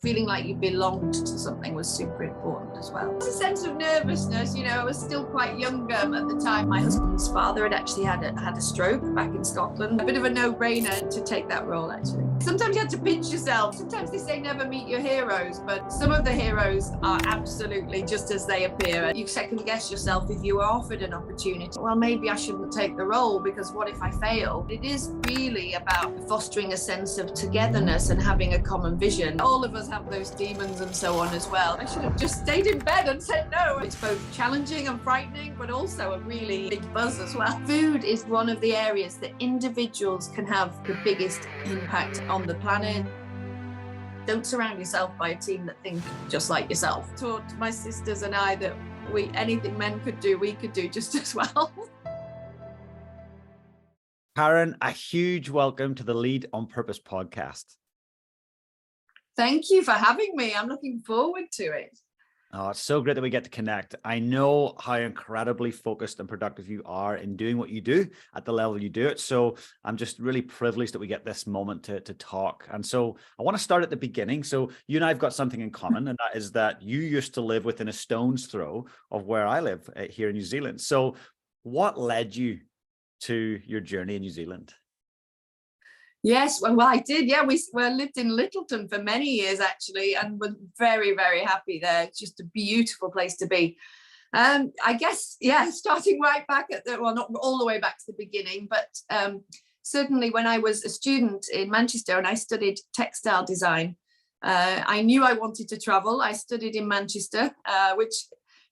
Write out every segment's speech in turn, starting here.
Feeling like you belonged to something was super important as well. There's a sense of nervousness, I was still quite young at the time. My husband's father had actually had a stroke back in Scotland. A bit of a no-brainer to take that role, actually. Sometimes you have to pinch yourself. Sometimes they say never meet your heroes, but some of the heroes are absolutely just as they appear. You second guess yourself if you were offered an opportunity. Well, maybe I shouldn't take the role because what if I fail? It is really about fostering a sense of togetherness and having a common vision. All of us have those demons and so on as well. I should have just stayed in bed and said no. It's both challenging and frightening, but also a really big buzz as well. Food is one of the areas that individuals can have the biggest impact on the planet. Don't surround yourself by a team that think just like yourself. Taught my sisters and I that anything men could do, we could do just as well. Karen, a huge welcome to the Lead on Purpose podcast. Thank you for having me. I'm looking forward to it. Oh, it's so great that we get to connect. I know how incredibly focused and productive you are in doing what you do at the level you do it. So I'm just really privileged that we get this moment to talk. And so I want to start at the beginning. So you and I have got something in common, and that is that you used to live within a stone's throw of where I live here in New Zealand. So what led you to your journey in New Zealand? Yes, well, I did. Yeah, we lived in Littleton for many years, actually, and was very, very happy there. It's just a beautiful place to be. I guess, yeah, starting right back not all the way back to the beginning, but certainly when I was a student in Manchester and I studied textile design, I knew I wanted to travel. I studied in Manchester, which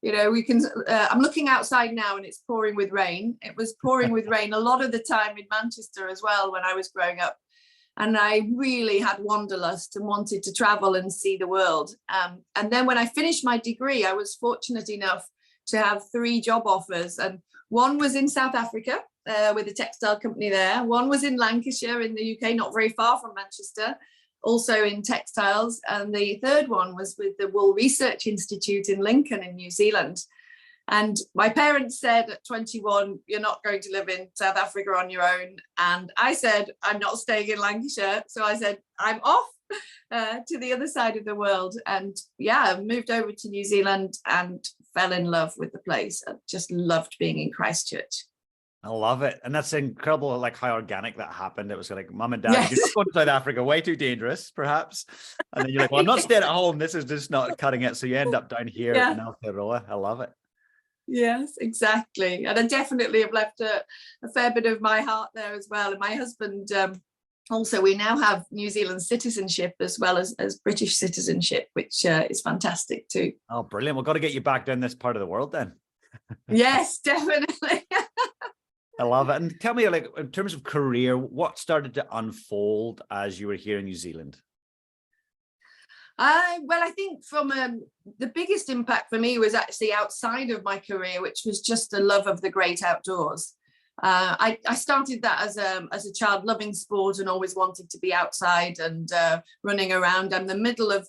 I'm looking outside now and it's pouring with rain. It was pouring with rain a lot of the time in Manchester as well when I was growing up. And I really had wanderlust and wanted to travel and see the world. And then when I finished my degree, I was fortunate enough to have 3 job offers. And one was in South Africa with a textile company there. One was in Lancashire in the UK, not very far from Manchester, also in textiles, and the third one was with the Wool Research Institute in Lincoln in New Zealand. And my parents said at 21, you're not going to live in South Africa on your own. And I said, I'm not staying in Lancashire. So I said, I'm off to the other side of the world. And yeah, moved over to New Zealand and fell in love with the place. I just loved being in Christchurch. I love it. And that's incredible, like how organic that happened. It was like, mom and dad, yes. You're not going to South Africa, way too dangerous, perhaps. And then you're like, well, I'm not staying at home. This is just not cutting it. So you end up down here in Aotearoa. I love it. Yes, exactly. And I definitely have left a fair bit of my heart there as well. And my husband, also, we now have New Zealand citizenship as well as British citizenship, which is fantastic too. Oh, brilliant. We've got to get you back down this part of the world then. Yes, definitely. I love it. And tell me, like, in terms of career, what started to unfold as you were here in New Zealand? Well, I think from the biggest impact for me was actually outside of my career, which was just a love of the great outdoors. I started that as a child, loving sport and always wanted to be outside and running around. I'm the middle of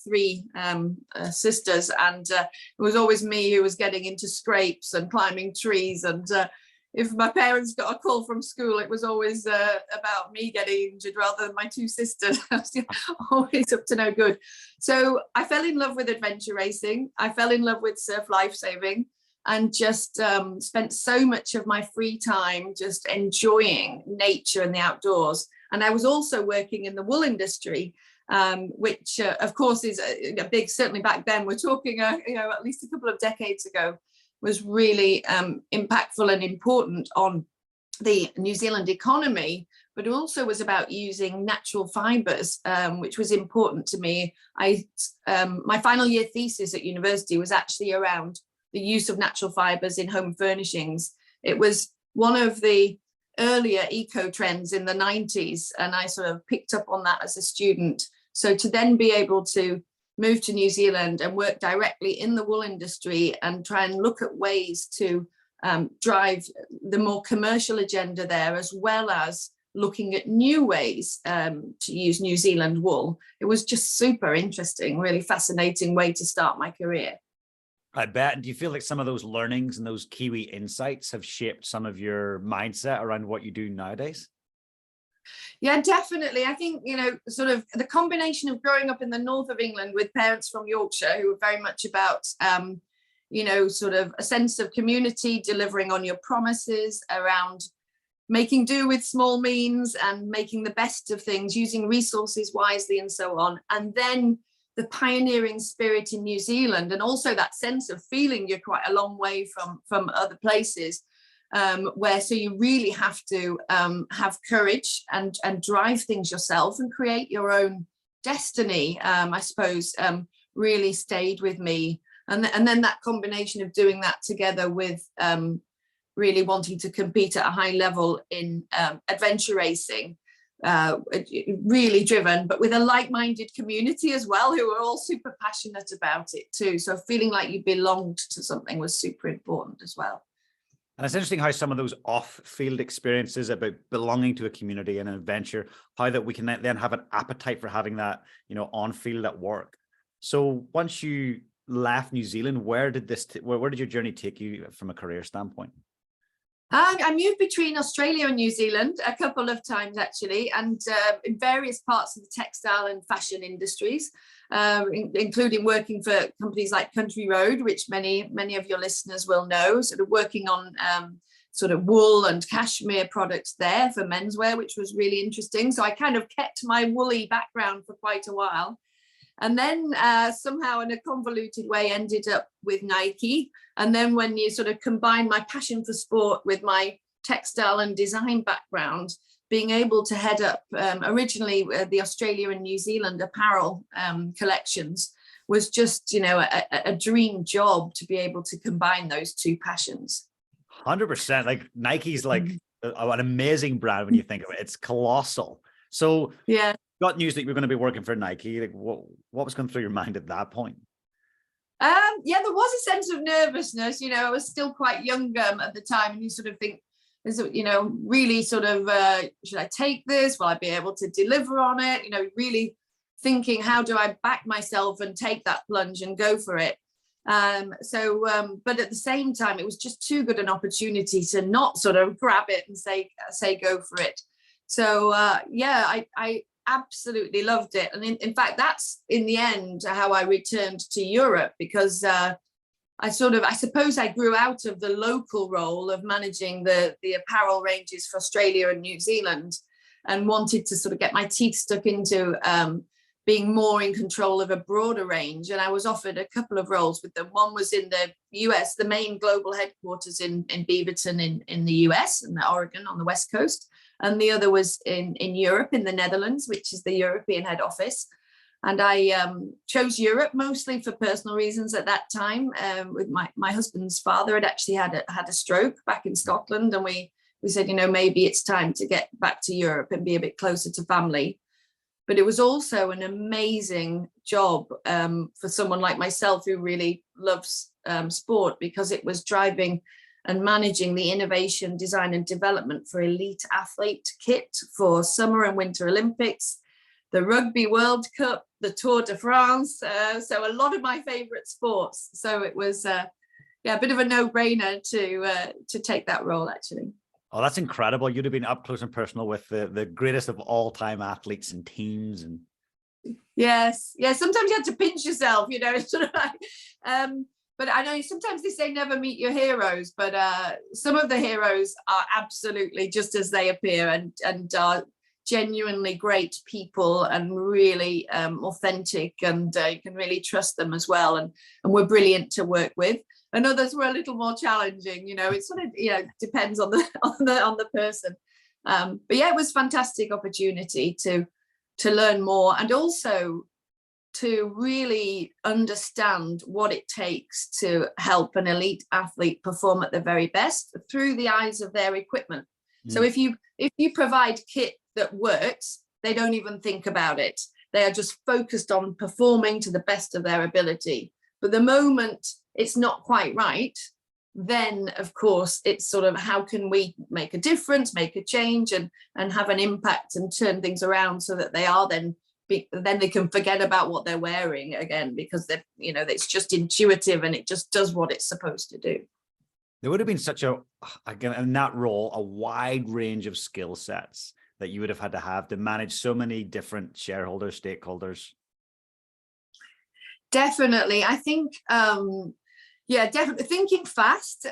3 sisters, and it was always me who was getting into scrapes and climbing trees. And if my parents got a call from school, it was always about me getting injured rather than my 2 sisters. Always up to no good. So I fell in love with adventure racing. I fell in love with surf lifesaving, and just spent so much of my free time just enjoying nature and the outdoors. And I was also working in the wool industry, which of course is a big, certainly back then, we're talking at least a couple of decades ago, was really impactful and important on the New Zealand economy, but also was about using natural fibres, which was important to me. My final year thesis at university was actually around the use of natural fibres in home furnishings. It was one of the earlier eco trends in the 90s, and I sort of picked up on that as a student. So to then be able to move to New Zealand and work directly in the wool industry and try and look at ways to drive the more commercial agenda there, as well as looking at new ways to use New Zealand wool. It was just super interesting, really fascinating way to start my career. I bet. Do you feel like some of those learnings and those Kiwi insights have shaped some of your mindset around what you do nowadays? Yeah, definitely. I think, sort of the combination of growing up in the north of England with parents from Yorkshire who were very much about, sort of a sense of community, delivering on your promises, around making do with small means and making the best of things, using resources wisely and so on. And then the pioneering spirit in New Zealand, and also that sense of feeling you're quite a long way from other places, where so you really have to have courage and drive things yourself and create your own destiny, I suppose, really stayed with me. And then that combination of doing that together with really wanting to compete at a high level in adventure racing, really driven, but with a like-minded community as well, who are all super passionate about it too. So feeling like you belonged to something was super important as well. And it's interesting how some of those off-field experiences about belonging to a community and an adventure, how that we can then have an appetite for having that, on-field at work. So once you left New Zealand, where did your journey take you from a career standpoint? I moved between Australia and New Zealand a couple of times, actually, and in various parts of the textile and fashion industries, including working for companies like Country Road, which many of your listeners will know, sort of working on sort of wool and cashmere products there for menswear, which was really interesting. So I kind of kept my woolly background for quite a while. And then somehow in a convoluted way ended up with Nike. And then when you sort of combine my passion for sport with my textile and design background, being able to head up originally the Australia and New Zealand apparel collections was just, a dream job to be able to combine those two passions. 100%. Like Nike's like an amazing brand when you think of it. It's colossal. So yeah. Got news that you were going to be working for Nike. Like, what was going through your mind at that point? Yeah, there was a sense of nervousness. I was still quite young at the time, and you sort of think, really sort of, should I take this? Will I be able to deliver on it? Really thinking, how do I back myself and take that plunge and go for it? But at the same time, it was just too good an opportunity to not sort of grab it and say go for it. So I absolutely loved it. And in fact, that's in the end how I returned to Europe, because I suppose I grew out of the local role of managing the apparel ranges for Australia and New Zealand, and wanted to sort of get my teeth stuck into being more in control of a broader range. And I was offered a couple of roles with them. One was in the US, the main global headquarters in Beaverton in the US, and Oregon on the West Coast. And the other was in Europe, in the Netherlands, which is the European head office. And I chose Europe mostly for personal reasons at that time. With my husband's father had actually had a stroke back in Scotland, and we said, maybe it's time to get back to Europe and be a bit closer to family. But it was also an amazing job for someone like myself who really loves sport, because it was driving and managing the innovation, design and development for elite athlete kit for summer and winter Olympics, the Rugby World Cup, the Tour de France. So a lot of my favorite sports. So it was a bit of a no-brainer to take that role, actually. Oh, that's incredible. You'd have been up close and personal with the greatest of all time athletes and teams. And yes. Sometimes you have to pinch yourself, sort of like, but I know sometimes they say never meet your heroes, but some of the heroes are absolutely just as they appear, and are genuinely great people and really authentic, and you can really trust them as well, and we're brilliant to work with. And others were a little more challenging. It sort of depends on the person. But yeah, it was a fantastic opportunity to learn more, and also to really understand what it takes to help an elite athlete perform at their very best through the eyes of their equipment. So if you provide kit that works, they don't even think about it. They are just focused on performing to the best of their ability. But the moment it's not quite right, then of course it's sort of, how can we make a difference, make a change, and have an impact and turn things around so that they are then they can forget about what they're wearing again, because it's just intuitive and it just does what it's supposed to do. There would have been such in that role, a wide range of skill sets that you would have had to manage so many different shareholders, stakeholders? Definitely. I think, yeah, definitely thinking fast,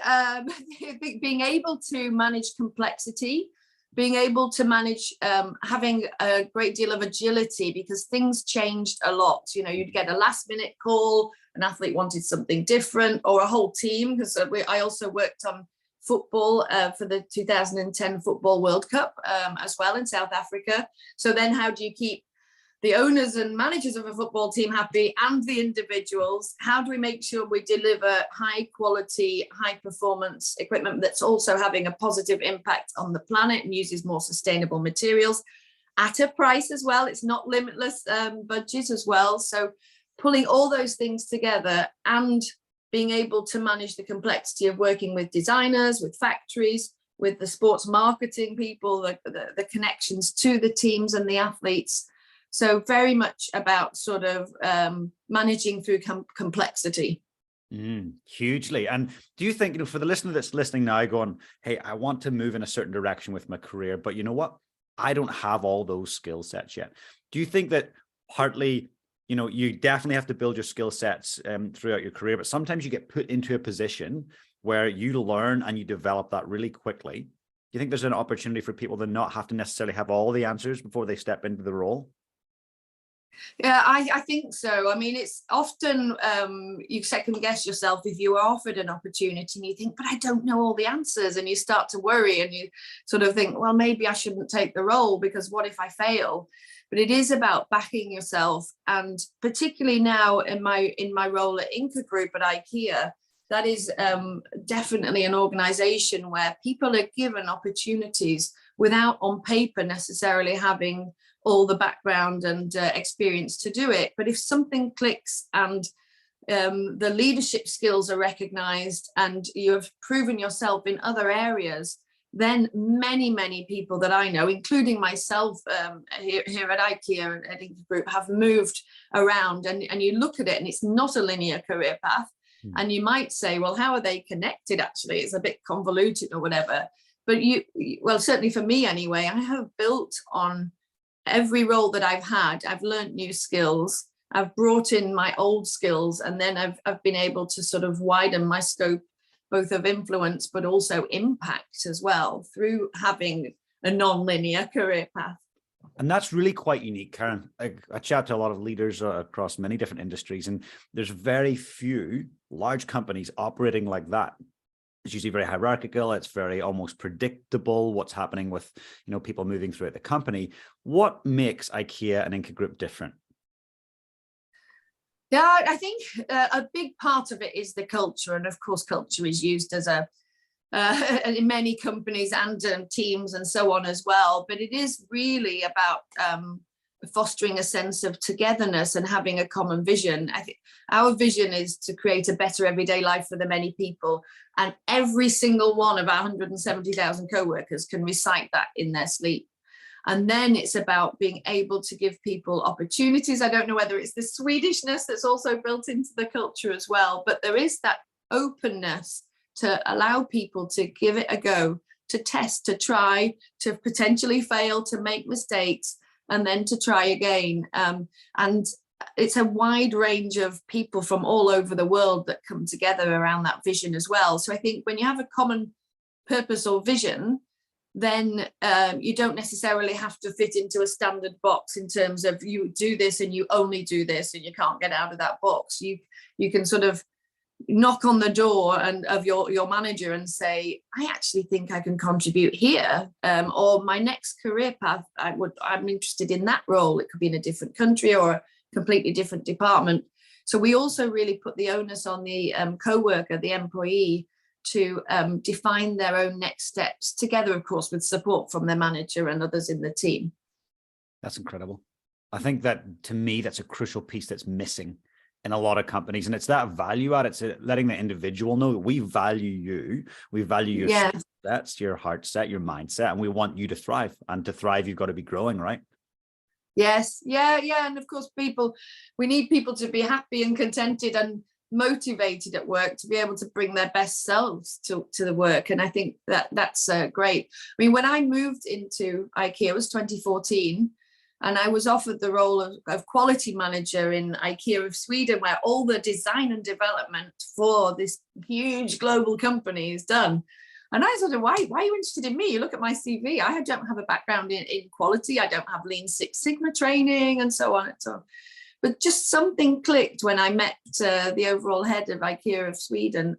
being able to manage complexity, being able to manage, having a great deal of agility, because things changed a lot. You know, you'd get a last minute call, an athlete wanted something different, or a whole team, because I also worked on football for the 2010 Football World Cup as well in South Africa. So then how do you keep the owners and managers of a football team happy and the individuals? How do we make sure we deliver high quality, high performance equipment that's also having a positive impact on the planet and uses more sustainable materials at a price as well? It's not limitless budget as well. So pulling all those things together and being able to manage the complexity of working with designers, with factories, with the sports marketing people, the connections to the teams and the athletes. So very much about sort of managing through complexity. Hugely. And do you think, you know, for the listener that's listening now going, hey, I want to move in a certain direction with my career, but you know what? I don't have all those skill sets yet. Do you think that partly, you know, you definitely have to build your skill sets throughout your career, but sometimes you get put into a position where you learn and you develop that really quickly? Do you think there's an opportunity for people to not have to necessarily have all the answers before they step into the role? Yeah, I think so. I mean, it's often you second guess yourself if you are offered an opportunity and you think, but I don't know all the answers, and you start to worry and you sort of think, well, maybe I shouldn't take the role because what if I fail? But it is about backing yourself, and particularly now in my role at Ingka Group at IKEA, that is definitely an organization where people are given opportunities without on paper necessarily having all the background and experience to do it. But if something clicks and the leadership skills are recognized and you have proven yourself in other areas, then many people that I know, including myself here at IKEA and at Ingka Group, have moved around, and you look at it and it's not a linear career path. And you might say, well, how are they connected? Actually, it's a bit convoluted or whatever. But well, certainly for me anyway, I have built on every role that I've had. I've learned new skills. I've brought in my old skills, and then I've been able to sort of widen my scope, both of influence, but also impact as well, through having a non-linear career path. And that's really quite unique, Karen. I chat to a lot of leaders across many different industries, and there's very few large companies operating like that. It's usually very hierarchical. It's very almost predictable what's happening with, you know, people moving throughout the company. What makes IKEA and Ingka Group different? Yeah, I think a big part of it is the culture, and of course, culture is used as in many companies and teams and so on as well. But it is really about fostering a sense of togetherness and having a common vision. I think our vision is to create a better everyday life for the many people, and every single one of our 170,000 co-workers can recite that in their sleep. And then it's about being able to give people opportunities. I don't know whether it's the Swedishness that's also built into the culture as well, but there is that openness to allow people to give it a go, to test, to try, to potentially fail, to make mistakes, and then to try again. And it's a wide range of people from all over the world that come together around that vision as well. So I think when you have a common purpose or vision, then you don't necessarily have to fit into a standard box in terms of you do this and you only do this and you can't get out of that box. You can sort of knock on the door of your manager and say, I actually think I can contribute here, or my next career path, I'm interested in that role. It could be in a different country or a completely different department. So we also really put the onus on the co-worker, the employee, to define their own next steps together, of course, with support from their manager and others in the team. That's incredible. I think that, to me, that's a crucial piece that's missing in a lot of companies. And it's that value add. It's letting the individual know that we value you. We value your skill sets, your heart set, your mindset, and we want you to thrive. And to thrive, you've got to be growing, right? Yes. Yeah. And of course, we need people to be happy and contented and motivated at work to be able to bring their best selves to the work. And I think that's great. I mean, when I moved into IKEA, it was 2014, and I was offered the role of quality manager in IKEA of Sweden, where all the design and development for this huge global company is done. And I sort of, why are you interested in me? You look at my CV, I don't have a background in quality. I don't have Lean Six Sigma training and so on and so on. But just something clicked when I met the overall head of IKEA of Sweden,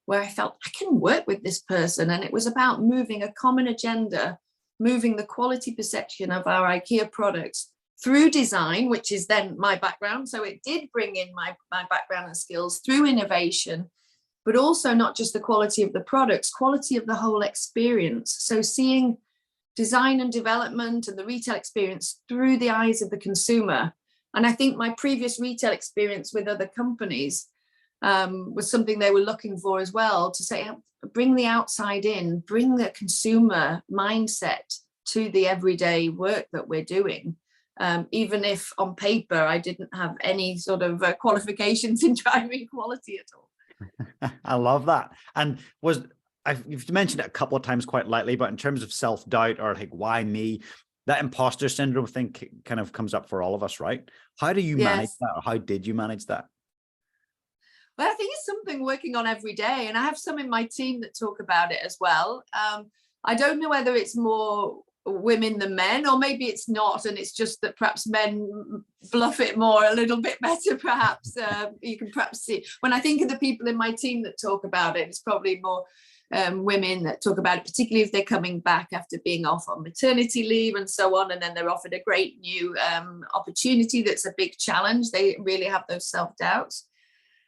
where I felt I can work with this person. And it was about moving a common agenda, moving the quality perception of our IKEA products through design, which is then my background. So it did bring in my background and skills through innovation, but also not just the quality of the products, quality of the whole experience. So seeing design and development and the retail experience through the eyes of the consumer. And I think my previous retail experience with other companies was something they were looking for as well, to say, bring the outside in, bring the consumer mindset to the everyday work that we're doing. Even if on paper, I didn't have any sort of qualifications in driving quality at all. I love that. And you've mentioned it a couple of times quite lightly, but in terms of self-doubt or like, why me? That imposter syndrome thing kind of comes up for all of us, right? How do you manage that, or how did you manage that? Well, I think it's something working on every day. And I have some in my team that talk about it as well. I don't know whether it's more women than men, or maybe it's not. And it's just that perhaps men bluff it more, a little bit better, perhaps. You can perhaps see, when I think of the people in my team that talk about it, it's probably more women that talk about it, particularly if they're coming back after being off on maternity leave and so on, and then they're offered a great new opportunity that's a big challenge. They really have those self-doubts.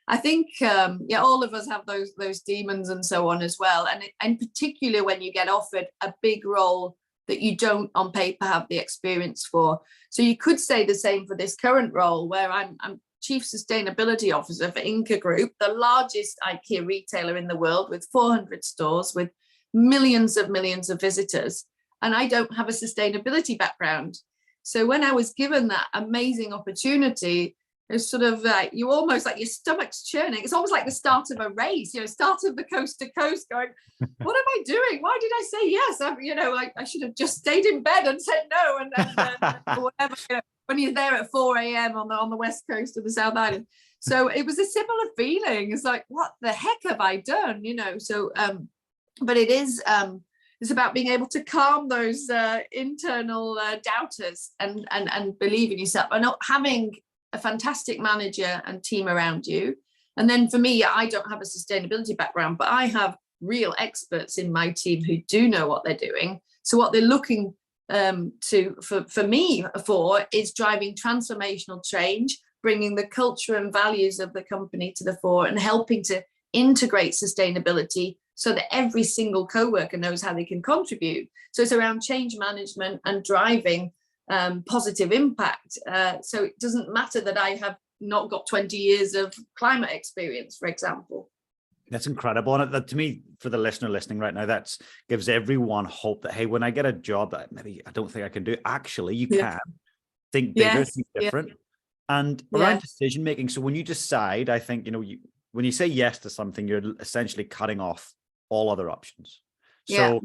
I think all of us have those demons and so on as well, and particularly when you get offered a big role that you don't on paper have the experience for. So you could say the same for this current role, where I'm Chief Sustainability Officer for Ingka Group, the largest IKEA retailer in the world, with 400 stores, with millions of visitors. And I don't have a sustainability background. So when I was given that amazing opportunity, it's sort of like, you almost like your stomach's churning. It's almost like the start of a race, start of the coast to coast, going, what am I doing? Why did I say yes? I should have just stayed in bed and said no, and whatever. When you're there at 4 a.m. on the west coast of the South Island. So it was a similar feeling. It's like, what the heck have I done? So, but it is, it's about being able to calm those internal doubters and believe in yourself, and not having a fantastic manager and team around you. And then for me, I don't have a sustainability background, but I have real experts in my team who do know what they're doing. So what they're looking for me is driving transformational change, bringing the culture and values of the company to the fore, and helping to integrate sustainability so that every single co-worker knows how they can contribute. So it's around change management and driving positive impact. So it doesn't matter that I have not got 20 years of climate experience, for example. That's incredible. And that, to me, for the listener listening right now, that gives everyone hope that, hey, when I get a job that maybe I don't think I can do, actually you can think bigger, think different. And around decision making. So when you decide, I think, when you say yes to something, you're essentially cutting off all other options. So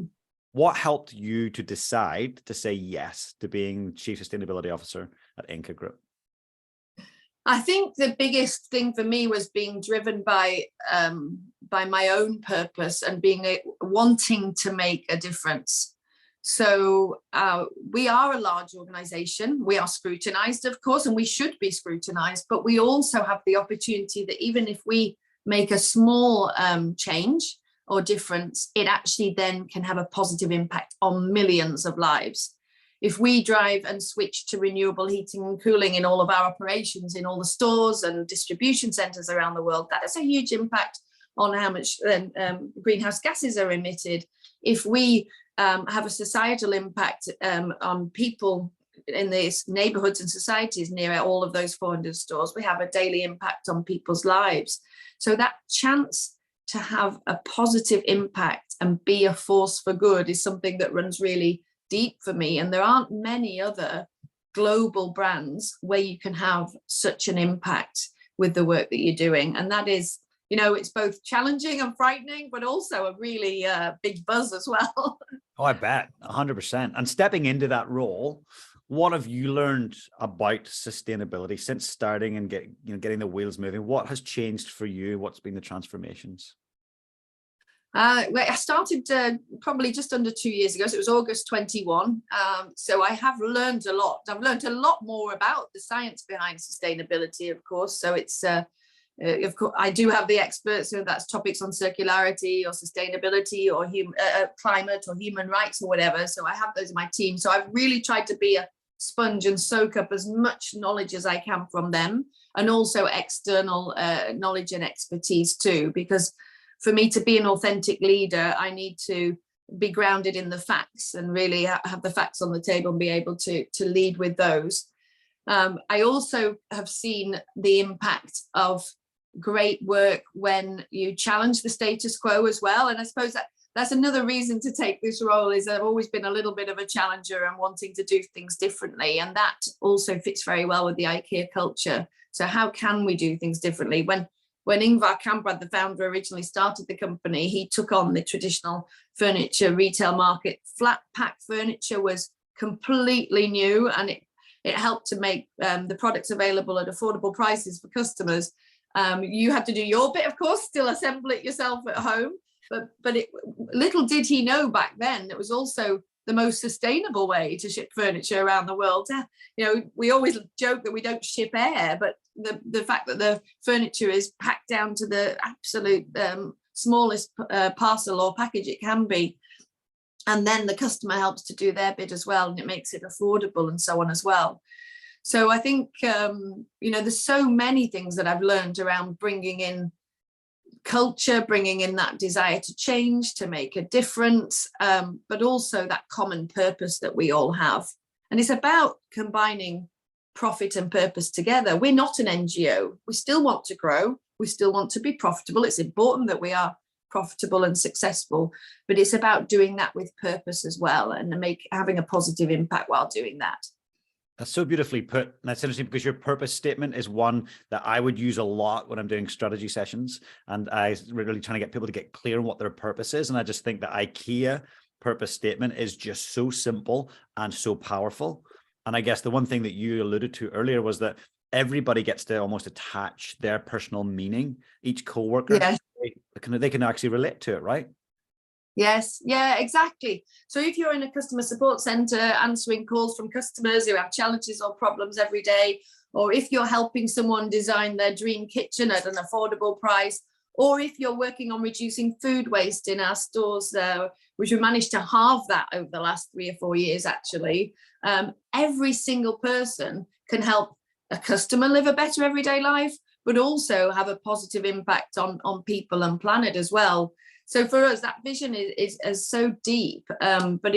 what helped you to decide to say yes to being Chief Sustainability Officer at Ingka Group? I think the biggest thing for me was being driven by my own purpose and wanting to make a difference. So we are a large organization. We are scrutinized, of course, and we should be scrutinized, but we also have the opportunity that even if we make a small change or difference, it actually then can have a positive impact on millions of lives. If we drive and switch to renewable heating and cooling in all of our operations, in all the stores and distribution centers around the world, that has a huge impact on how much greenhouse gases are emitted. If we have a societal impact on people in these neighborhoods and societies near all of those 400 stores, we have a daily impact on people's lives. So that chance to have a positive impact and be a force for good is something that runs really deep for me. And there aren't many other global brands where you can have such an impact. with the work that you're doing. And that is, you know, it's both challenging and frightening, but also a really big buzz as well. Oh, I bet 100%. And stepping into that role, what have you learned about sustainability since starting and getting the wheels moving? What has changed for you? What's been the transformations? I started probably just under 2 years ago, so it was August 21. So I have learned a lot. I've learned a lot more about the science behind sustainability, of course. So it's, of course, I do have the experts, so that's topics on circularity or sustainability or climate or human rights or whatever. So I have those in my team. So I've really tried to be a sponge and soak up as much knowledge as I can from them, and also external knowledge and expertise too, because for me to be an authentic leader, I need to be grounded in the facts and really have the facts on the table and be able to lead with those. I also have seen the impact of great work when you challenge the status quo as well. And I suppose that's another reason to take this role, is I've always been a little bit of a challenger and wanting to do things differently. And that also fits very well with the IKEA culture. So how can we do things differently? When Ingvar Kamprad, the founder, originally started the company, he took on the traditional furniture retail market. Flat pack furniture was completely new, and it helped to make the products available at affordable prices for customers. You had to do your bit, of course, still assemble it yourself at home. But little did he know back then, it was also the most sustainable way to ship furniture around the world. You know, we always joke that we don't ship air, but the fact that the furniture is packed down to the absolute smallest parcel or package it can be, and then the customer helps to do their bit as well, and it makes it affordable and so on as well. So I think, you know, there's so many things that I've learned around bringing in culture, bringing in that desire to change, to make a difference, but also that common purpose that we all have. And it's about combining profit and purpose together. We're not an NGO. We still want to grow. We still want to be profitable. It's important that we are profitable and successful, but it's about doing that with purpose as well, and having a positive impact while doing that. That's so beautifully put. And that's interesting because your purpose statement is one that I would use a lot when I'm doing strategy sessions. And I'm really trying to get people to get clear on what their purpose is. And I just think the IKEA purpose statement is just so simple and so powerful. And I guess the one thing that you alluded to earlier was that everybody gets to almost attach their personal meaning. Each coworker, yes, they can actually relate to it, right? Yes, yeah, exactly. So if you're in a customer support center answering calls from customers who have challenges or problems every day, or if you're helping someone design their dream kitchen at an affordable price, or if you're working on reducing food waste in our stores, which we managed to halve that over the last 3 or 4 years, actually, every single person can help a customer live a better everyday life, but also have a positive impact on people and planet as well. So for us, that vision is so deep, but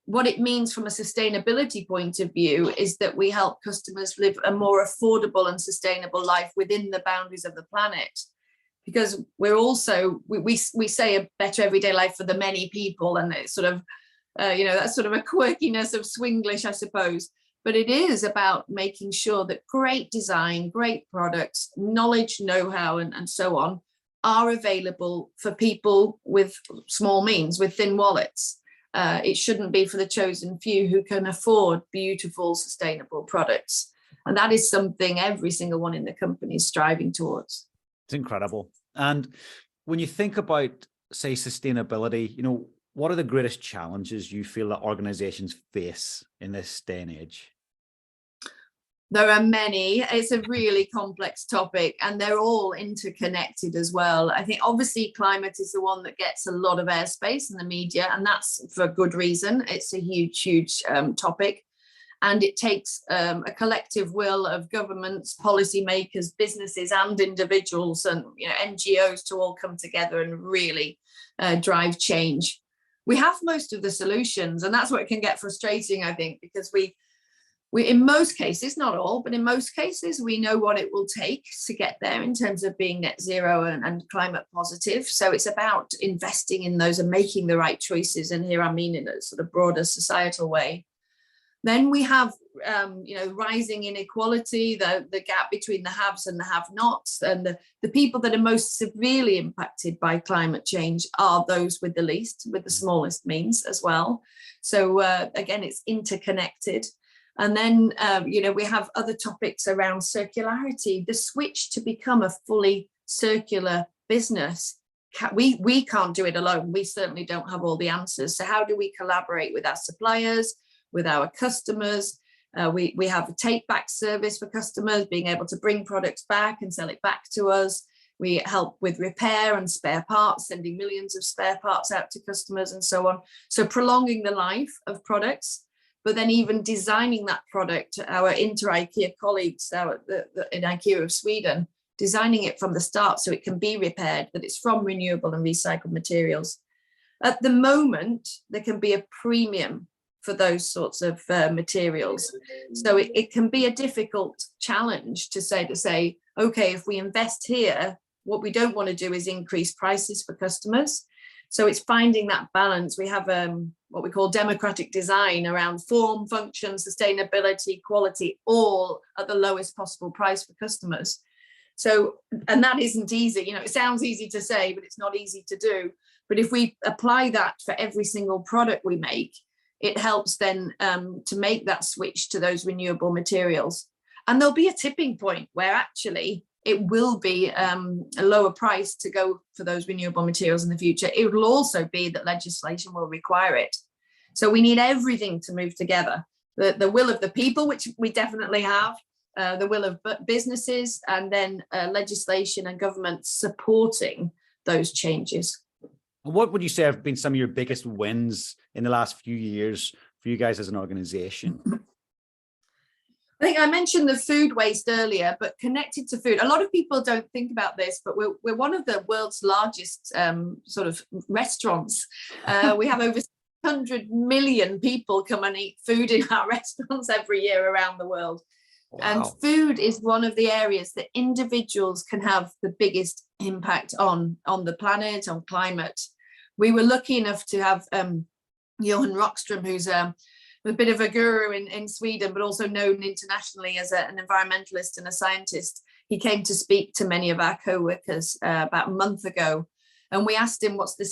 what it means from a sustainability point of view is that we help customers live a more affordable and sustainable life within the boundaries of the planet. Because we're also, we say a better everyday life for the many people, and it's sort of, you know, that's sort of a quirkiness of Swinglish, I suppose. But it is about making sure that great design, great products, knowledge, know-how, and so on are available for people with small means, with thin wallets. It shouldn't be for the chosen few who can afford beautiful, sustainable products. And that is something every single one in the company is striving towards. It's incredible. And when you think about, say, sustainability, you know, what are the greatest challenges you feel that organizations face in this day and age? There are many. It's a really complex topic, and they're all interconnected as well. I think obviously climate is the one that gets a lot of airspace in the media, and that's for good reason. It's a huge topic, and it takes a collective will of governments, policymakers, businesses, and individuals, and NGOs to all come together and really drive change. We have most of the solutions, and that's what can get frustrating, I think, because we in most cases, not all, but in most cases, we know what it will take to get there in terms of being net zero and climate positive. So it's about investing in those and making the right choices. And here I mean in a sort of broader societal way. Then we have, rising inequality, the gap between the haves and the have-nots, and the people that are most severely impacted by climate change are those with the least, with the smallest means as well. So again, it's interconnected. And then, we have other topics around circularity, the switch to become a fully circular business. We can't do it alone. We certainly don't have all the answers. So how do we collaborate with our suppliers, with our customers? We have a take back service for customers, being able to bring products back and sell it back to us. We help with repair and spare parts, sending millions of spare parts out to customers and so on. So prolonging the life of products, but then even designing that product. Our Inter IKEA colleagues in IKEA of Sweden, designing it from the start so it can be repaired, that it's from renewable and recycled materials. At the moment, there can be a premium for those sorts of materials. So it can be a difficult challenge to say, okay, if we invest here, what we don't want to do is increase prices for customers. So it's finding that balance. We have what we call democratic design around form, function, sustainability, quality, all at the lowest possible price for customers. So, and that isn't easy. It sounds easy to say, but it's not easy to do. But if we apply that for every single product we make, it helps then to make that switch to those renewable materials. And there'll be a tipping point where actually it will be a lower price to go for those renewable materials in the future. It will also be that legislation will require it. So we need everything to move together. The will of the people, which we definitely have, the will of businesses, and then legislation and government supporting those changes. What would you say have been some of your biggest wins in the last few years for you guys as an organization? I think I mentioned the food waste earlier, but connected to food, a lot of people don't think about this, but we're one of the world's largest sort of restaurants. We have over 100 million people come and eat food in our restaurants every year around the world. Wow. And food is one of the areas that individuals can have the biggest impact on the planet, on climate. We were lucky enough to have Johan Rockström, who's a bit of a guru in Sweden, but also known internationally as an environmentalist and a scientist. He came to speak to many of our co-workers about a month ago. And we asked him what's the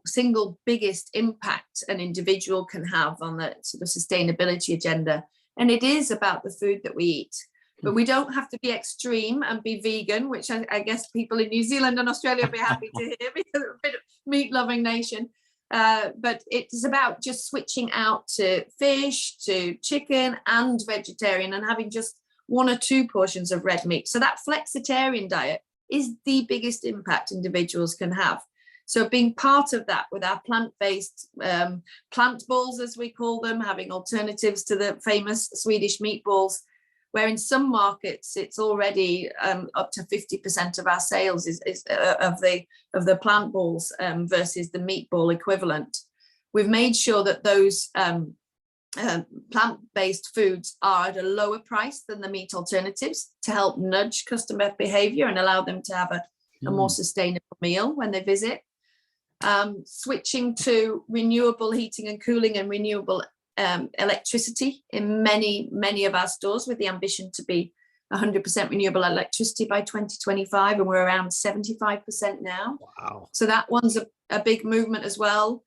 single biggest impact an individual can have on the sort of sustainability agenda. And it is about the food that we eat. But we don't have to be extreme and be vegan, which I guess people in New Zealand and Australia will be happy to hear because we're a bit of meat-loving nation. But it's about just switching out to fish, to chicken and vegetarian, and having just 1 or 2 portions of red meat. So that flexitarian diet is the biggest impact individuals can have. So being part of that with our plant-based plant balls, as we call them, having alternatives to the famous Swedish meatballs, where in some markets it's already up to 50% of our sales is of the plant balls versus the meatball equivalent. We've made sure that those plant-based foods are at a lower price than the meat alternatives to help nudge customer behavior and allow them to have a more sustainable meal when they visit. Switching to renewable heating and cooling and renewable electricity in many of our stores, with the ambition to be 100% renewable electricity by 2025, and we're around 75% now. Wow. So that one's a big movement as well.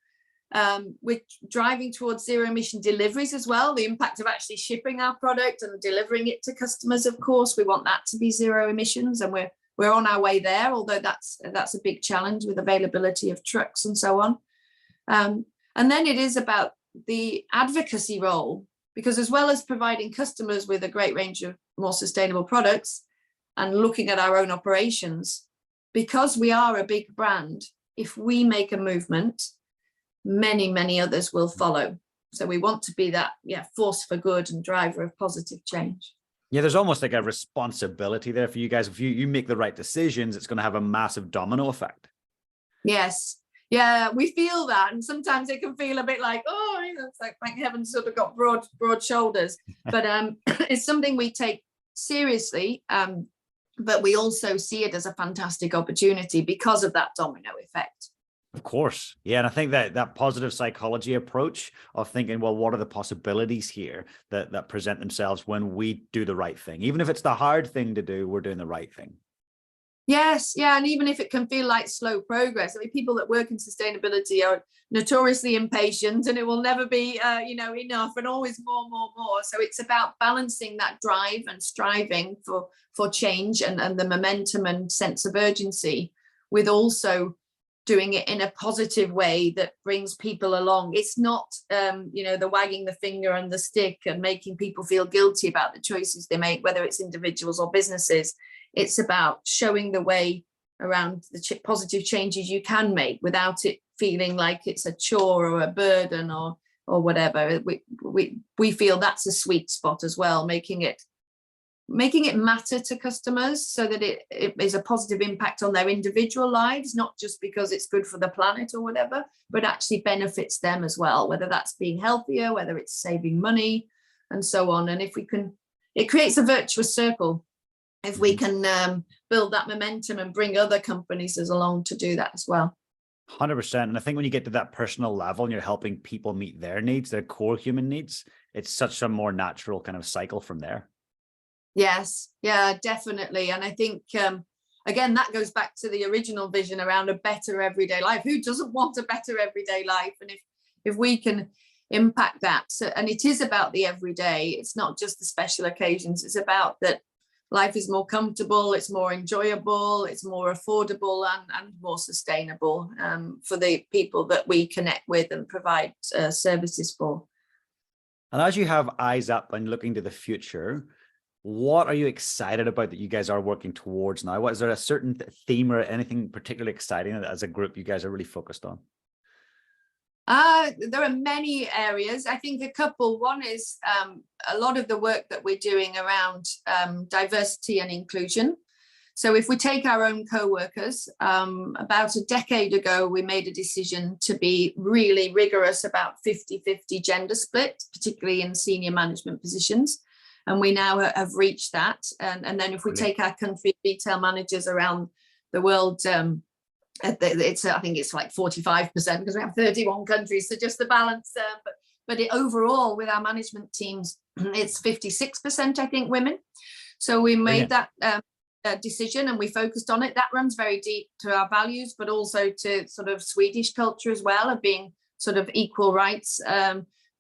We're driving towards zero emission deliveries as well, the impact of actually shipping our product and delivering it to customers. Of course, we want that to be zero emissions, and we're on our way there, although that's a big challenge with availability of trucks and so on. And then it is about the advocacy role, because as well as providing customers with a great range of more sustainable products and looking at our own operations, because we are a big brand, if we make a movement, many others will follow. So we want to be that force for good and driver of positive change. Yeah, there's almost like a responsibility there for you guys. If you make the right decisions, it's going to have a massive domino effect. Yes. Yeah, we feel that, and sometimes it can feel a bit like, it's like thank heaven sort of got broad shoulders. But it's something we take seriously, but we also see it as a fantastic opportunity because of that domino effect. Of course. Yeah. And I think that that positive psychology approach of thinking, well, what are the possibilities here that present themselves when we do the right thing? Even if it's the hard thing to do, we're doing the right thing. Yes, yeah, and even if it can feel like slow progress, I mean, people that work in sustainability are notoriously impatient, and it will never be, enough, and always more, more, more. So it's about balancing that drive and striving for change and the momentum and sense of urgency, with also doing it in a positive way that brings people along. It's not, the wagging the finger and the stick and making people feel guilty about the choices they make, whether it's individuals or businesses. It's about showing the way around the positive changes you can make without it feeling like it's a chore or a burden or whatever. We feel that's a sweet spot as well, making it matter to customers so that it is a positive impact on their individual lives, not just because it's good for the planet or whatever, but actually benefits them as well, whether that's being healthier, whether it's saving money and so on. And if we can, it creates a virtuous circle. If we can build that momentum and bring other companies along to do that as well. 100%. And I think when you get to that personal level and you're helping people meet their needs, their core human needs, it's such a more natural kind of cycle from there. Yes, yeah, definitely. And I think, again, that goes back to the original vision around a better everyday life. Who doesn't want a better everyday life? And if we can impact that, and it is about the everyday, it's not just the special occasions, it's about that life is more comfortable, it's more enjoyable, it's more affordable and more sustainable for the people that we connect with and provide services for. And as you have eyes up and looking to the future, what are you excited about that you guys are working towards now? Is there a certain theme or anything particularly exciting that as a group you guys are really focused on? There are many areas. I think a couple. One is a lot of the work that we're doing around diversity and inclusion. So if we take our own co-workers, about a decade ago, we made a decision to be really rigorous about 50-50 gender split, particularly in senior management positions. And we now have reached that. And then if we take our country retail managers around the world, I think it's like 45% because we have 31 countries. So just the balance, but overall with our management teams, it's 56%, I think, women. So we made that decision and we focused on it. That runs very deep to our values, but also to sort of Swedish culture as well, of being sort of equal rights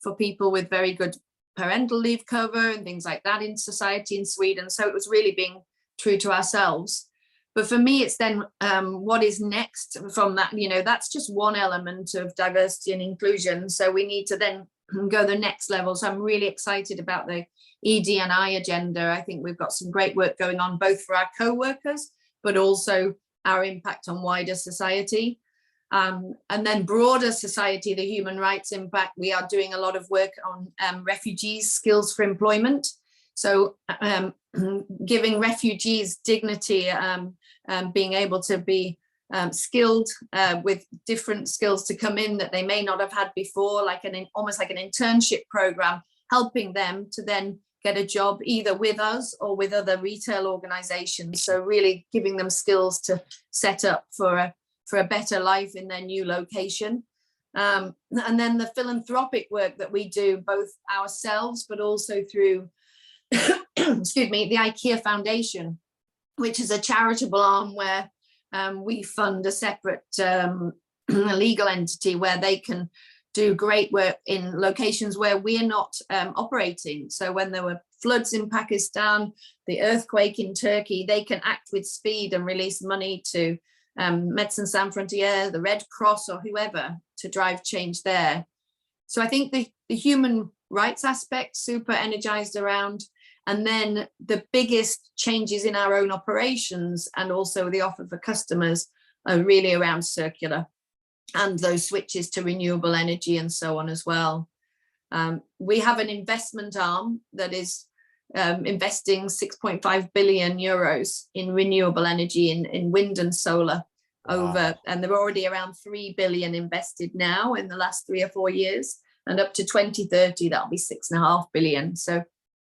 for people with very good parental leave cover and things like that in society in Sweden. So it was really being true to ourselves. But for me, it's then what is next from that. That's just one element of diversity and inclusion. So we need to then go the next level. So I'm really excited about the ED&I agenda. I think we've got some great work going on, both for our co-workers, but also our impact on wider society. And then broader society, the human rights impact. We are doing a lot of work on refugees' skills for employment. So giving refugees dignity, being able to be skilled with different skills to come in that they may not have had before, like almost like an internship program, helping them to then get a job either with us or with other retail organizations. So really giving them skills to set up for a better life in their new location. And then the philanthropic work that we do, both ourselves, but also through, excuse me, the IKEA Foundation, which is a charitable arm where we fund a separate legal entity where they can do great work in locations where we're not operating. So when there were floods in Pakistan, the earthquake in Turkey, they can act with speed and release money to Médecins Sans Frontières, the Red Cross or whoever to drive change there. So I think the human rights aspect, super energized around, and then the biggest changes in our own operations and also the offer for customers are really around circular and those switches to renewable energy and so on as well. We have an investment arm that is investing 6.5 billion euros in renewable energy in wind and solar over, and they're already around 3 billion invested now in the last 3 or 4 years, and up to 2030 that'll be 6.5 billion. So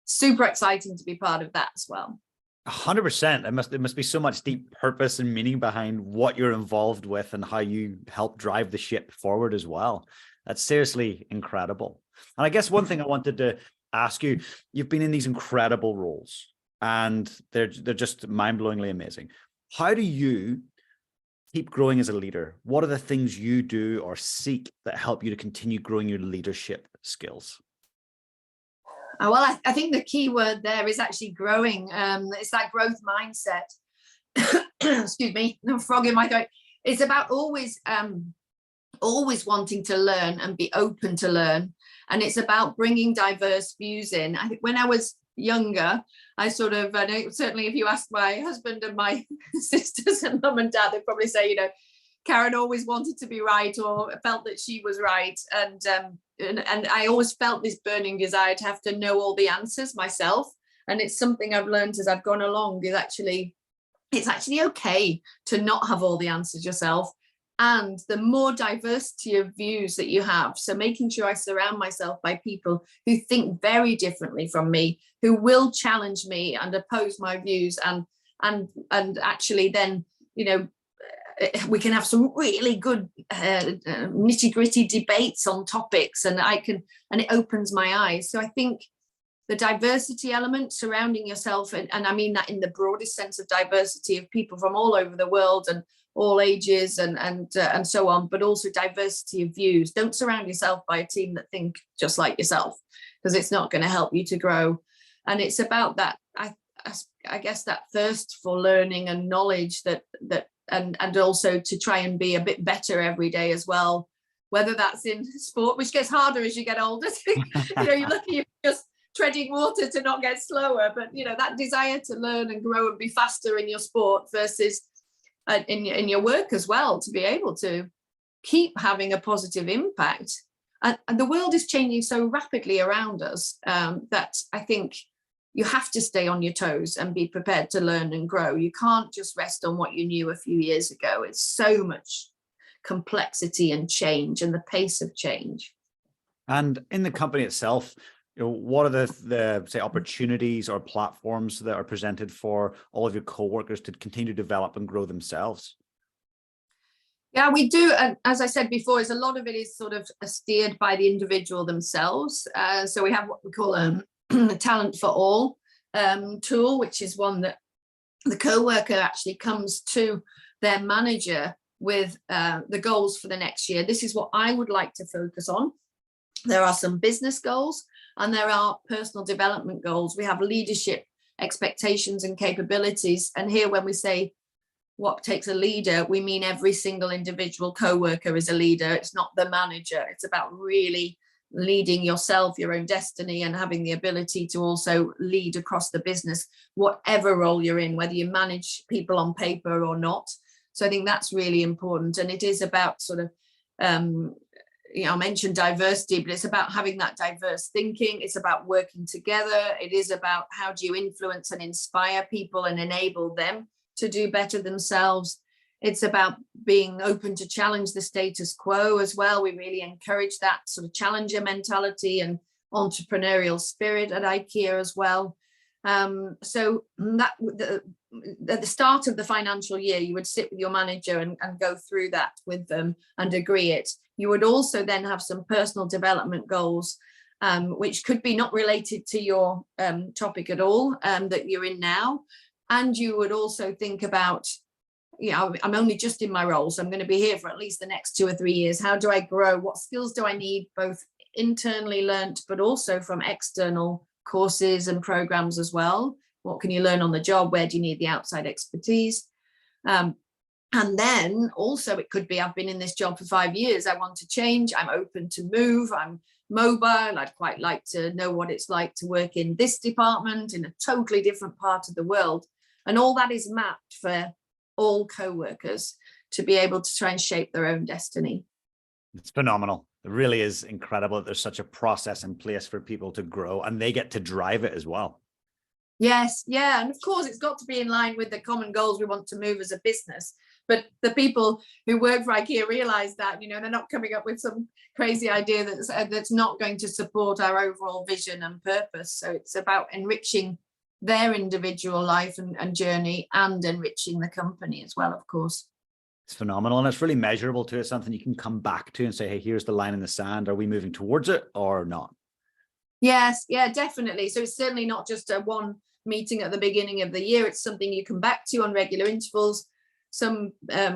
super exciting to be part of that as well. 100%. There must be so much deep purpose and meaning behind what you're involved with and how you help drive the ship forward as well. That's seriously incredible. And I guess one thing I wanted to ask you, you've been in these incredible roles and they're just mind-blowingly amazing. How do you keep growing as a leader? What are the things you do or seek that help you to continue growing your leadership skills? Well, I think the key word there is actually growing. It's that growth mindset. Excuse me, no frog in my throat. It's about always wanting to learn and be open to learn. And it's about bringing diverse views in. I think when I was younger, I know, certainly if you ask my husband and my sisters and mum and dad, they'd probably say, Karen always wanted to be right or felt that she was right. And I always felt this burning desire to have to know all the answers myself. And it's something I've learned as I've gone along is it's actually okay to not have all the answers yourself. And the more diversity of views that you have, so making sure I surround myself by people who think very differently from me, who will challenge me and oppose my views, and actually then, we can have some really good nitty-gritty debates on topics, and it opens my eyes. So I think the diversity element, surrounding yourself, and I mean that in the broadest sense of diversity of people from all over the world and all ages and so on, but also diversity of views. Don't surround yourself by a team that think just like yourself, because it's not going to help you to grow. And it's about that, I guess, that thirst for learning and knowledge and also to try and be a bit better every day as well, whether that's in sport, which gets harder as you get older. You're lucky you're just treading water to not get slower, but that desire to learn and grow and be faster in your sport versus in your work as well, to be able to keep having a positive impact. And the world is changing so rapidly around us that I think you have to stay on your toes and be prepared to learn and grow. You can't just rest on what you knew a few years ago. It's so much complexity and change and the pace of change. And in the company itself, what are the say opportunities or platforms that are presented for all of your co-workers to continue to develop and grow themselves? Yeah, we do. And as I said before, a lot of it is sort of steered by the individual themselves. So we have what we call a Talent for All tool, which is one that the co-worker actually comes to their manager with the goals for the next year. This is what I would like to focus on. There are some business goals and there are personal development goals. We have leadership expectations and capabilities. And here, when we say what takes a leader, we mean every single individual co-worker is a leader. It's not the manager. It's about really leading yourself, your own destiny, and having the ability to also lead across the business, whatever role you're in, whether you manage people on paper or not. So I think that's really important. And it is about sort of, I mentioned diversity, but it's about having that diverse thinking. It's about working together. It is about how do you influence and inspire people and enable them to do better themselves. It's about being open to challenge the status quo as well. We really encourage that sort of challenger mentality and entrepreneurial spirit at IKEA as well. So that at the start of the financial year, you would sit with your manager and go through that with them and agree it. You would also then have some personal development goals, which could be not related to your topic at all that you're in now. And you would also think about, I'm only just in my role, so I'm going to be here for at least the next 2 or 3 years. How do I grow? What skills do I need, both internally learnt, but also from external courses and programs as well? What can you learn on the job? Where do you need the outside expertise? And then also it could be, I've been in this job for 5 years. I want to change. I'm open to move. I'm mobile. I'd quite like to know what it's like to work in this department in a totally different part of the world. And all that is mapped for all co-workers to be able to try and shape their own destiny. It's phenomenal. It really is incredible that there's such a process in place for people to grow and they get to drive it as well. Yes, yeah. And of course, it's got to be in line with the common goals we want to move as a business. But the people who work for IKEA realize that, they're not coming up with some crazy idea that's not going to support our overall vision and purpose. So it's about enriching their individual life and journey, and enriching the company as well, of course. It's phenomenal, and it's really measurable too. It's something you can come back to and say, hey, here's the line in the sand. Are we moving towards it or not? Yes, yeah, definitely. So it's certainly not just a one meeting at the beginning of the year. It's something you come back to on regular intervals. Some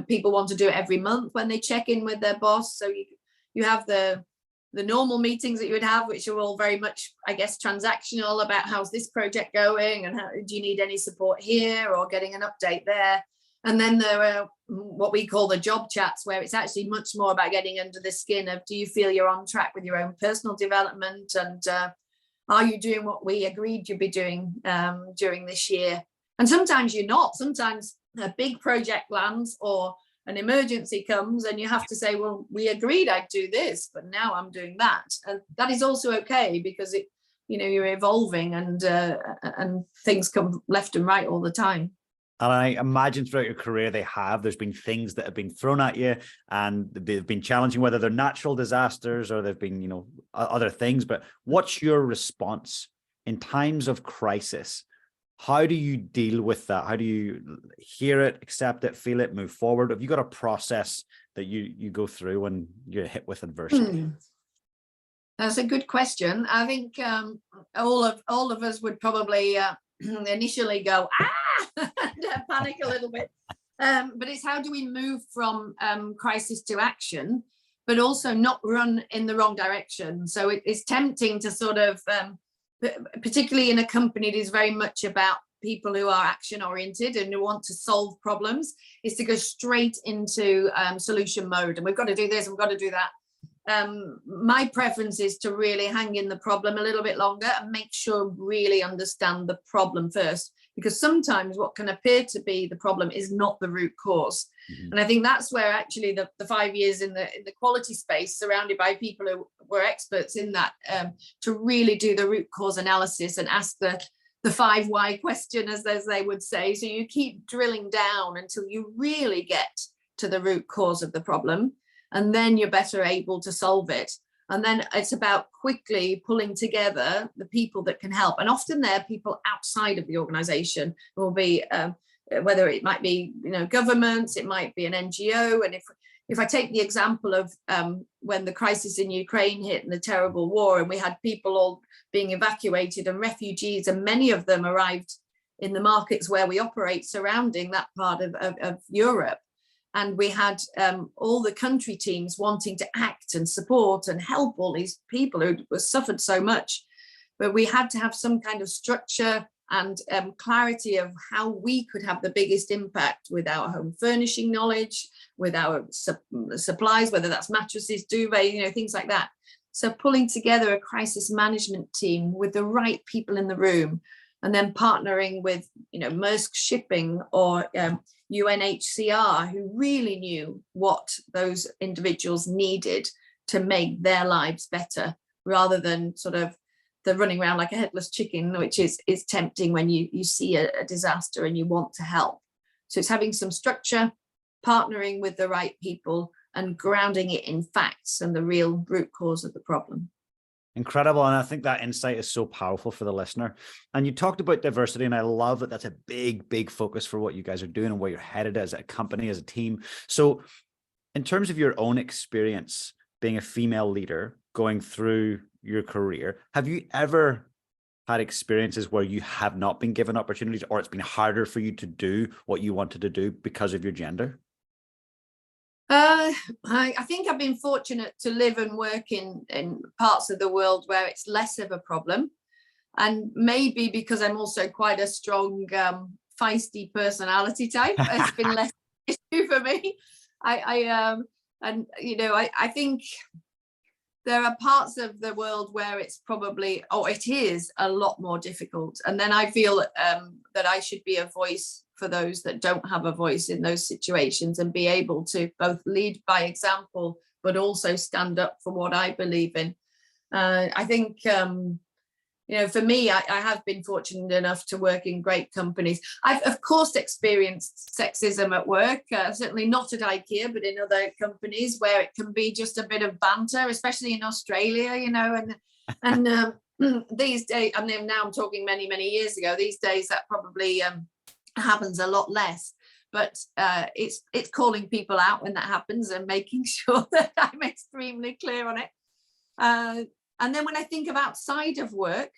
people want to do it every month when they check in with their boss. So you have the normal meetings that you would have, which are all very much, I guess, transactional about how's this project going and how do you need any support here or getting an update there. And then there are what we call the job chats, where it's actually much more about getting under the skin of, do you feel you're on track with your own personal development, and are you doing what we agreed you'd be doing during this year? And sometimes you're not. Sometimes a big project lands or an emergency comes and you have to say, well, we agreed I'd do this, but now I'm doing that. And that is also okay, because you're evolving and things come left and right all the time. And I imagine throughout your career, there's been things that have been thrown at you and they've been challenging, whether they're natural disasters or they've been, other things. But what's your response in times of crisis? How do you deal with that? How do you hear it, accept it, feel it, move forward? Have you got a process that you go through when you're hit with adversity? That's a good question. I think all of us would probably initially go, and panic a little bit. But it's how do we move from crisis to action, but also not run in the wrong direction. So it's tempting to sort of, particularly in a company, it is very much about people who are action oriented and who want to solve problems, is to go straight into solution mode. And we've got to do this, and we've got to do that. My preference is to really hang in the problem a little bit longer and make sure really understand the problem first, because sometimes what can appear to be the problem is not the root cause. Mm-hmm. And I think that's where actually the 5 years in the quality space, surrounded by people who were experts in that, to really do the root cause analysis and ask the 5 why question, as they would say. So you keep drilling down until you really get to the root cause of the problem, and then you're better able to solve it. And then it's about quickly pulling together the people that can help. And often they're people outside of the organization. It will be, whether it might be, governments, it might be an NGO. And if I take the example of when the crisis in Ukraine hit and the terrible war, and we had people all being evacuated and refugees, and many of them arrived in the markets where we operate surrounding that part of Europe. And we had all the country teams wanting to act and support and help all these people who suffered so much. But we had to have some kind of structure and clarity of how we could have the biggest impact with our home furnishing knowledge, with our supplies, whether that's mattresses, duvet, things like that. So pulling together a crisis management team with the right people in the room, and then partnering with, Maersk Shipping or UNHCR, who really knew what those individuals needed to make their lives better, rather than sort of the running around like a headless chicken, which is tempting when you see a disaster and you want to help. So it's having some structure, partnering with the right people, and grounding it in facts and the real root cause of the problem. Incredible. And I think that insight is so powerful for the listener. And you talked about diversity, and I love that that's a big, big focus for what you guys are doing and where you're headed as a company, as a team. So in terms of your own experience being a female leader going through your career, have you ever had experiences where you have not been given opportunities, or it's been harder for you to do what you wanted to do because of your gender? I think I've been fortunate to live and work in parts of the world where it's less of a problem, and maybe because I'm also quite a strong, feisty personality type, it's been less issue for me. I think there are parts of the world where it's probably, it is a lot more difficult, and then I feel that I should be a voice for those that don't have a voice in those situations, and be able to both lead by example, but also stand up for what I believe in. I think, for me, I have been fortunate enough to work in great companies. I've, of course, experienced sexism at work, certainly not at IKEA, but in other companies where it can be just a bit of banter, especially in Australia, and these days, I mean, now I'm talking many, many years ago, these days that probably happens a lot less. But it's calling people out when that happens and making sure that I'm extremely clear on it. And then when I think of outside of work,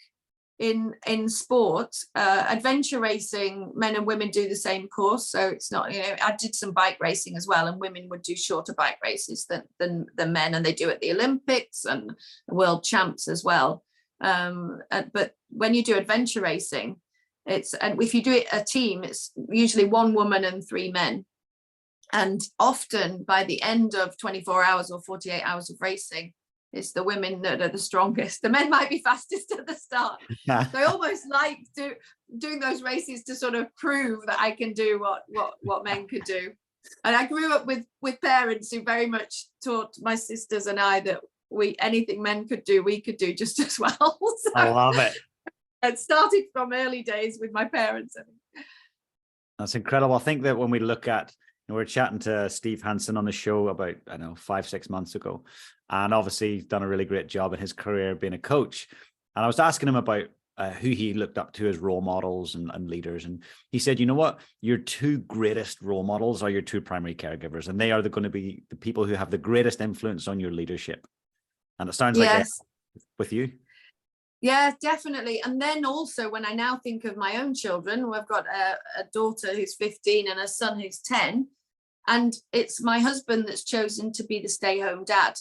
in sport, adventure racing, men and women do the same course. So it's not, I did some bike racing as well, and women would do shorter bike races than men, and they do at the Olympics and world champs as well. But when you do adventure racing, and if you do it a team, it's usually one woman and 3 men. And often by the end of 24 hours or 48 hours of racing, it's the women that are the strongest. The men might be fastest at the start. So I almost like doing those races to sort of prove that I can do what men could do. And I grew up with parents who very much taught my sisters and I that anything men could do, we could do just as well. So I love it. It started from early days with my parents. That's incredible. I think that when we look at, we were chatting to Steve Hansen on the show about, 5-6 months ago, and obviously he's done a really great job in his career being a coach. And I was asking him about who he looked up to as role models and leaders. And he said, you know what, your 2 greatest role models are your 2 primary caregivers, and they are going to be the people who have the greatest influence on your leadership. And it sounds like that with you. Yeah, definitely. And then also when I now think of my own children, I've got a daughter who's 15 and a son who's 10. And it's my husband that's chosen to be the stay-home dad.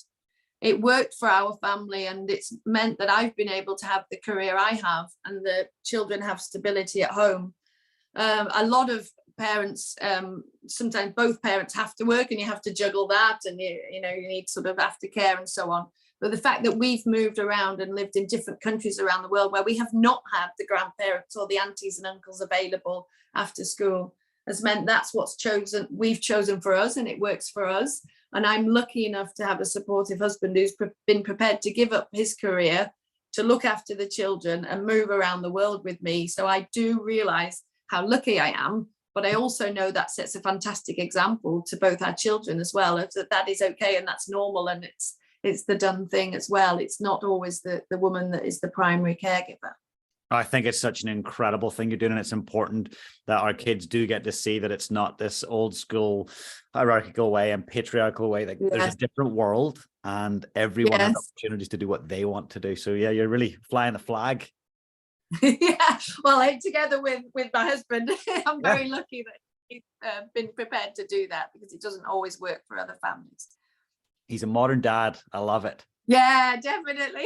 It worked for our family, and it's meant that I've been able to have the career I have, and the children have stability at home. A lot of parents, sometimes both parents have to work, and you have to juggle that, and you need sort of aftercare and so on. But the fact that we've moved around and lived in different countries around the world where we have not had the grandparents or the aunties and uncles available after school has meant that's we've chosen for us, and it works for us. And I'm lucky enough to have a supportive husband who's been prepared to give up his career to look after the children and move around the world with me. So I do realize how lucky I am, but I also know that sets a fantastic example to both our children as well, that is okay and that's normal, and it's the done thing as well. It's not always the woman that is the primary caregiver. I think it's such an incredible thing you're doing, and it's important that our kids do get to see that it's not this old school hierarchical way and patriarchal way. That there's a different world, and everyone has opportunities to do what they want to do. So yeah, you're really flying the flag. Yeah, well, together with my husband, I'm very lucky that he's been prepared to do that, because it doesn't always work for other families. He's a modern dad. I love it. Yeah, definitely.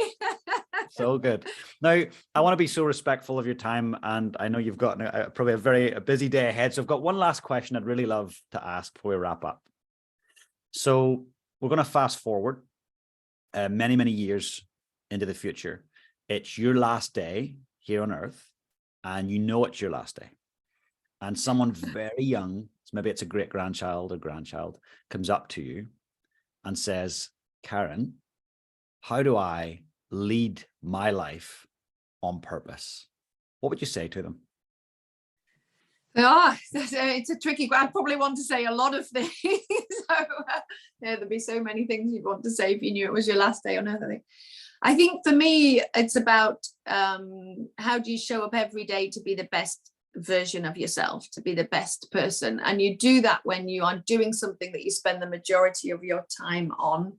So good. Now, I want to be so respectful of your time, and I know you've got probably a busy day ahead. So I've got one last question I'd really love to ask before we wrap up. So we're going to fast forward many, many years into the future. It's your last day here on Earth, and you know it's your last day. And someone very young, so maybe it's a great-grandchild or grandchild, comes up to you and says, Karen, how do I lead my life on purpose? What would you say to them? Oh, it's a tricky one. I probably want to say a lot of things. So there'd be so many things you'd want to say if you knew it was your last day on Earth. I think for me, it's about how do you show up every day to be the best version of yourself, to be the best person. And you do that when you are doing something that you spend the majority of your time on,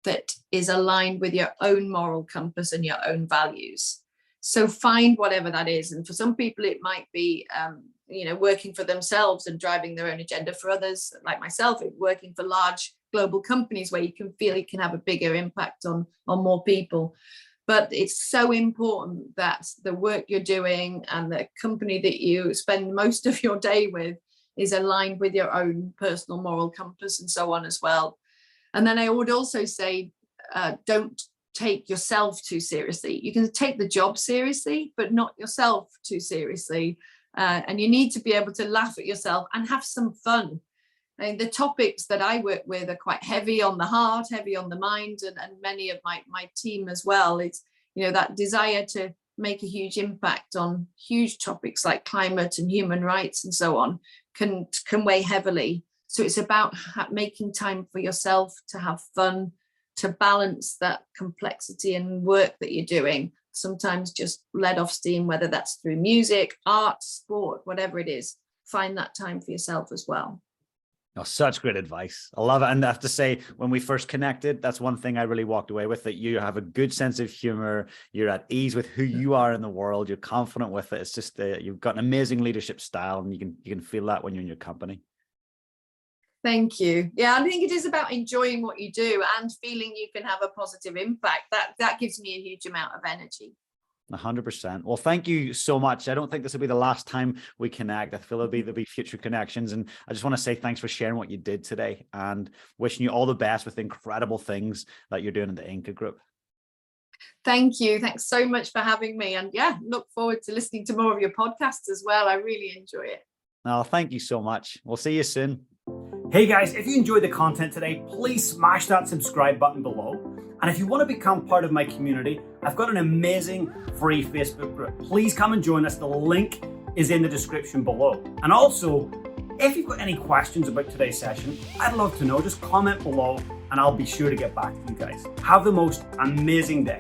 that is aligned with your own moral compass and your own values. So find whatever that is. And for some people, it might be, working for themselves and driving their own agenda. For others, like myself, working for large global companies where you can feel you can have a bigger impact on more people. But it's so important that the work you're doing and the company that you spend most of your day with is aligned with your own personal moral compass and so on as well. And then I would also say, don't take yourself too seriously. You can take the job seriously, but not yourself too seriously. And you need to be able to laugh at yourself and have some fun. And the topics that I work with are quite heavy on the heart, heavy on the mind, and many of my team as well. It's, that desire to make a huge impact on huge topics like climate and human rights and so on can weigh heavily. So it's about making time for yourself, to have fun, to balance that complexity and work that you're doing sometimes just let off steam, whether that's through music, art, sport, whatever it is. Find that time for yourself as well. Oh, such great advice. I love it. And I have to say, when we first connected, that's one thing I really walked away with, that you have a good sense of humor. You're at ease with who you are in the world. You're confident with it. It's just, you've got an amazing leadership style, and you can feel that when you're in your company. Thank you. Yeah, I think it is about enjoying what you do and feeling you can have a positive impact. That gives me a huge amount of energy. 100%. Well, thank you so much. I don't think this will be the last time we connect. I feel there'll be future connections. And I just want to say thanks for sharing what you did today, and wishing you all the best with incredible things that you're doing in the Ingka Group. Thank you. Thanks so much for having me. And yeah, look forward to listening to more of your podcasts as well. I really enjoy it. Oh, thank you so much. We'll see you soon. Hey guys, if you enjoyed the content today, please smash that subscribe button below. And if you want to become part of my community, I've got an amazing free Facebook group. Please come and join us. The link is in the description below. And also, if you've got any questions about today's session, I'd love to know. Just comment below and I'll be sure to get back to you guys. Have the most amazing day.